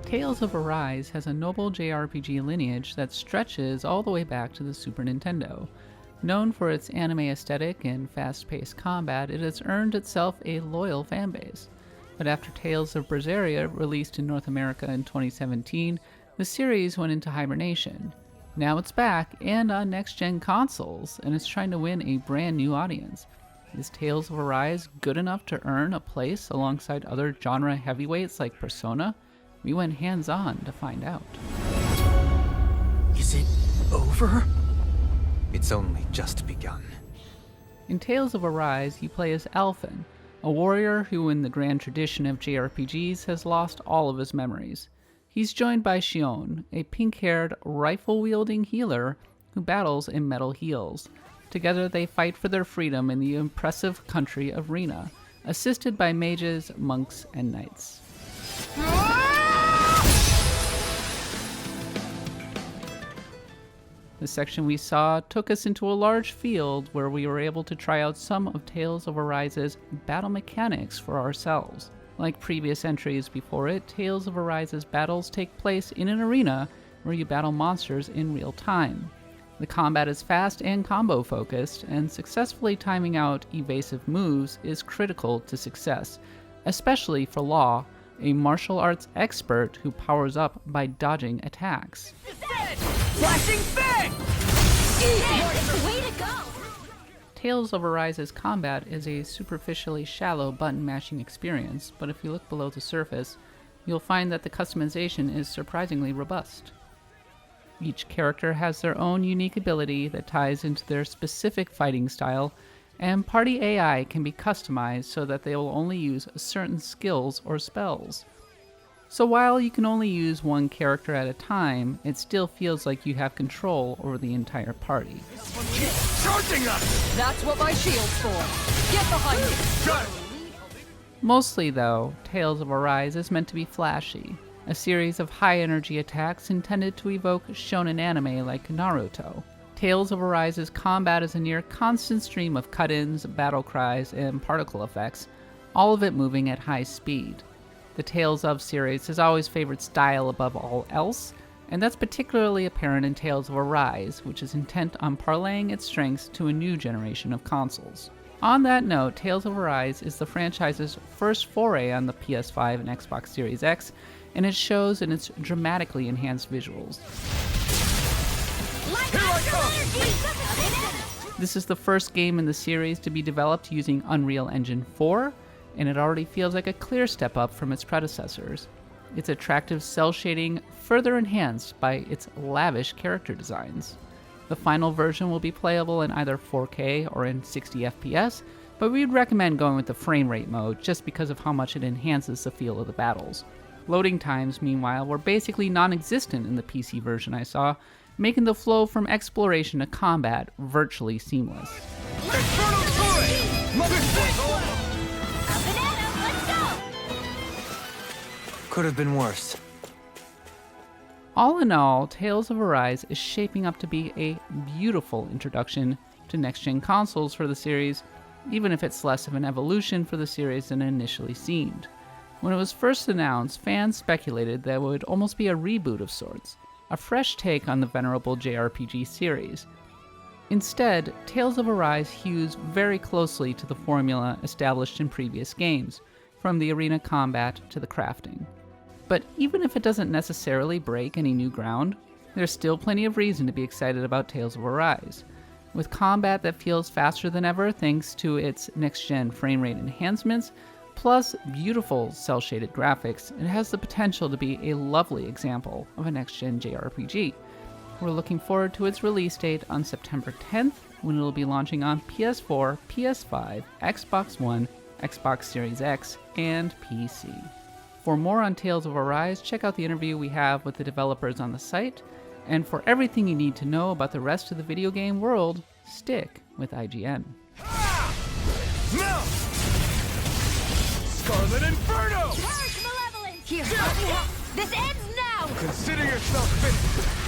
Tales of Arise has a noble JRPG lineage that stretches all the way back to the Super Nintendo. Known for its anime aesthetic and fast-paced combat, it has earned itself a loyal fanbase. But after Tales of Berseria released in North America in 2017, the series went into hibernation. Now it's back and on next-gen consoles, and it's trying to win a brand new audience. Is Tales of Arise good enough to earn a place alongside other genre heavyweights like Persona? We went hands-on to find out. Is it over? It's only just begun. In Tales of Arise, you play as Alphen, a warrior who in the grand tradition of JRPGs has lost all of his memories. He's joined by Xion, a pink-haired, rifle-wielding healer who battles in metal heels. Together they fight for their freedom in the impressive country of Rena, assisted by mages, monks, and knights. The section we saw took us into a large field where we were able to try out some of Tales of Arise's battle mechanics for ourselves. Like previous entries before it, Tales of Arise's battles take place in an arena where you battle monsters in real time. The combat is fast and combo focused, and successfully timing out evasive moves is critical to success, especially for Law, a martial arts expert who powers up by dodging attacks. Flashing Fang! Way to go! Tales of Arise's combat is a superficially shallow button-mashing experience, but if you look below the surface, you'll find that the customization is surprisingly robust. Each character has their own unique ability that ties into their specific fighting style, and party AI can be customized so that they will only use certain skills or spells. So while you can only use one character at a time, it still feels like you have control over the entire party. Keep charging us! That's what my shield's for. Get behind me! Got it! Mostly though, Tales of Arise is meant to be flashy, a series of high-energy attacks intended to evoke shonen anime like Naruto. Tales of Arise's combat is a near constant stream of cut-ins, battle cries, and particle effects, all of it moving at high speed. The Tales of series has always favored style above all else, and that's particularly apparent in Tales of Arise, which is intent on parlaying its strengths to a new generation of consoles. On that note, Tales of Arise is the franchise's first foray on the PS5 and Xbox Series X, and it shows in its dramatically enhanced visuals. This is the first game in the series to be developed using Unreal Engine 4, and it already feels like a clear step up from its predecessors. Its attractive cel shading further enhanced by its lavish character designs. The final version will be playable in either 4K or in 60 FPS, but we'd recommend going with the frame rate mode just because of how much it enhances the feel of the battles. Loading times, meanwhile, were basically non-existent in the PC version I saw, making the flow from exploration to combat virtually seamless. Infernal Turret! Mother Could have been worse. All in all, Tales of Arise is shaping up to be a beautiful introduction to next-gen consoles for the series, even if it's less of an evolution for the series than initially seemed. When it was first announced, fans speculated that it would almost be a reboot of sorts, a fresh take on the venerable JRPG series. Instead, Tales of Arise hews very closely to the formula established in previous games, from the arena combat to the crafting. But even if it doesn't necessarily break any new ground, there's still plenty of reason to be excited about Tales of Arise. With combat that feels faster than ever thanks to its next-gen frame rate enhancements, plus beautiful cel-shaded graphics, it has the potential to be a lovely example of a next-gen JRPG. We're looking forward to its release date on September 10th, when it'll be launching on PS4, PS5, Xbox One, Xbox Series X, and PC. For more on Tales of Arise, check out the interview we have with the developers on the site, and for everything you need to know about the rest of the video game world, stick with IGN. No! Scarlet Inferno! Purge malevolence! Here! This ends now! Consider yourself finished!